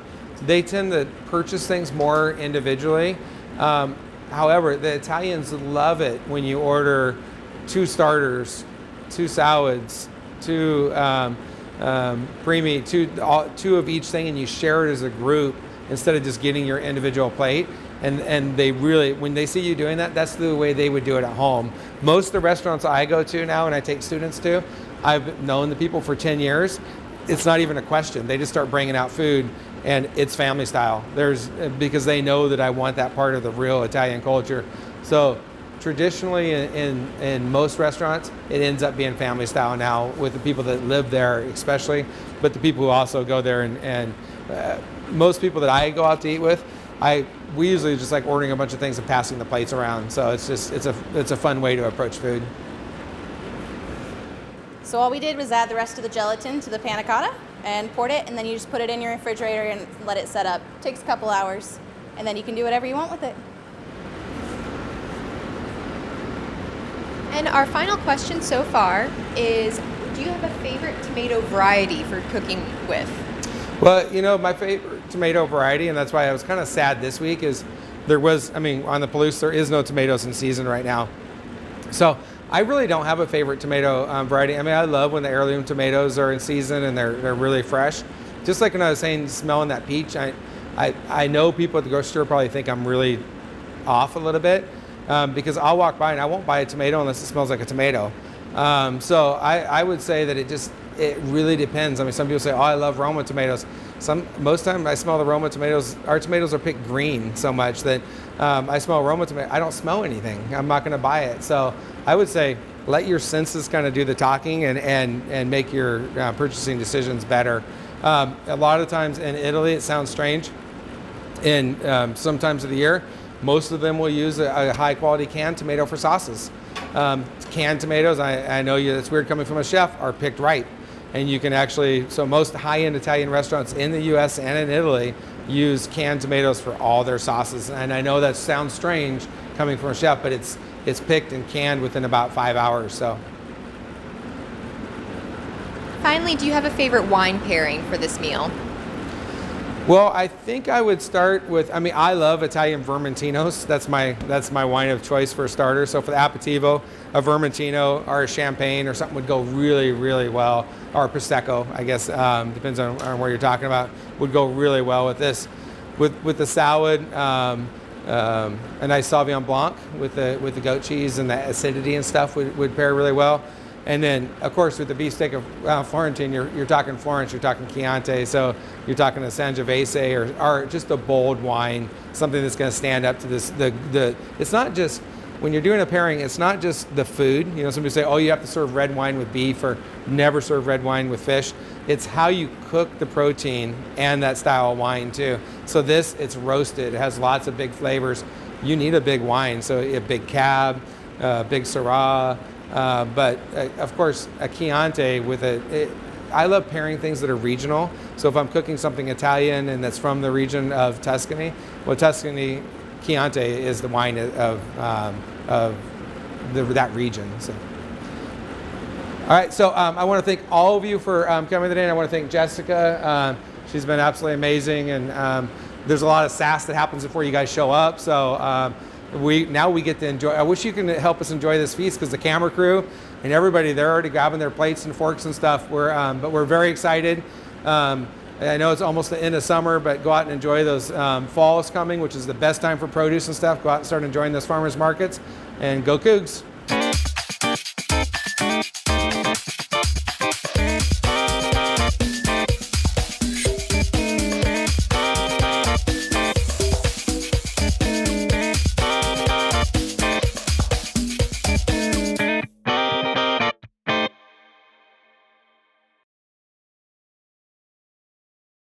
they tend to purchase things more individually. However, the Italians love it when you order 2 starters, 2 salads, 2 primi, two of each thing, and you share it as a group instead of just getting your individual plate. And they really, when they see you doing that, that's the way they would do it at home. Most of the restaurants I go to now and I take students to, I've known the people for 10 years. It's not even a question. They just start bringing out food and it's family style. Because they know that I want that part of the real Italian culture. So traditionally in most restaurants, it ends up being family style now with the people that live there especially, but the people who also go there and most people that I go out to eat with, we usually just like ordering a bunch of things and passing the plates around. So it's a fun way to approach food.
So all we did was add the rest of the gelatin to the panna cotta and poured it, and then you just put it in your refrigerator and let it set up. It takes a couple hours, and then you can do whatever you want with it.
And our final question so far is, do you have a favorite tomato variety for cooking with?
Well, you know, my favorite tomato variety, and that's why I was kind of sad this week, is on the Palouse, there is no tomatoes in season right now. So I really don't have a favorite tomato variety. I mean, I love when the heirloom tomatoes are in season and they're really fresh. Just like when I was saying, smelling that peach, I know people at the grocery store probably think I'm really off a little bit because I'll walk by and I won't buy a tomato unless it smells like a tomato. So I would say that it really depends. I mean, some people say, oh, I love Roma tomatoes. Most time I smell the Roma tomatoes. Our tomatoes are picked green so much that I smell Roma tomato. I don't smell anything. I'm not going to buy it. So I would say let your senses kind of do the talking and make your purchasing decisions better. A lot of times in Italy, it sounds strange. In some times of the year, most of them will use a high quality canned tomato for sauces. Canned tomatoes, I know it's weird coming from a chef, are picked ripe. And you can actually, so most high-end Italian restaurants in the US and in Italy use canned tomatoes for all their sauces. And I know that sounds strange coming from a chef, but it's picked and canned within about 5 hours. So.
Finally, do you have a favorite wine pairing for this meal?
Well, I think I would start with, I love Italian Vermentinos. That's my wine of choice for a starter. So for the aperitivo, a Vermentino or a Champagne or something would go really, really well. Or Prosecco, I guess, depends on what you're talking about, would go really well with this. With the salad, a nice Sauvignon Blanc with the goat cheese and the acidity and stuff would pair really well. And then, of course, with the beefsteak of Florentine, you're talking Florence, you're talking Chianti, so you're talking a Sangiovese or just a bold wine, something that's going to stand up to this. It's not just, when you're doing a pairing, it's not just the food. You know, somebody say, oh, you have to serve red wine with beef or never serve red wine with fish. It's how you cook the protein and that style of wine too. So it's roasted, it has lots of big flavors. You need a big wine, so a big Cab, big Syrah, but of course a Chianti with I love pairing things that are regional. So if I'm cooking something Italian and that's from the region of Tuscany, well, Tuscany Chianti is the wine of that region. So. All right, so I want to thank all of you for coming today, and I want to thank Jessica. She's been absolutely amazing, and there's a lot of sass that happens before you guys show up. So we get to enjoy. I wish you can help us enjoy this feast because the camera crew and everybody, they're already grabbing their plates and forks and stuff. But we're very excited. I know it's almost the end of summer, but go out and enjoy those. Fall is coming, which is the best time for produce and stuff. Go out and start enjoying those farmers markets, and go Cougs.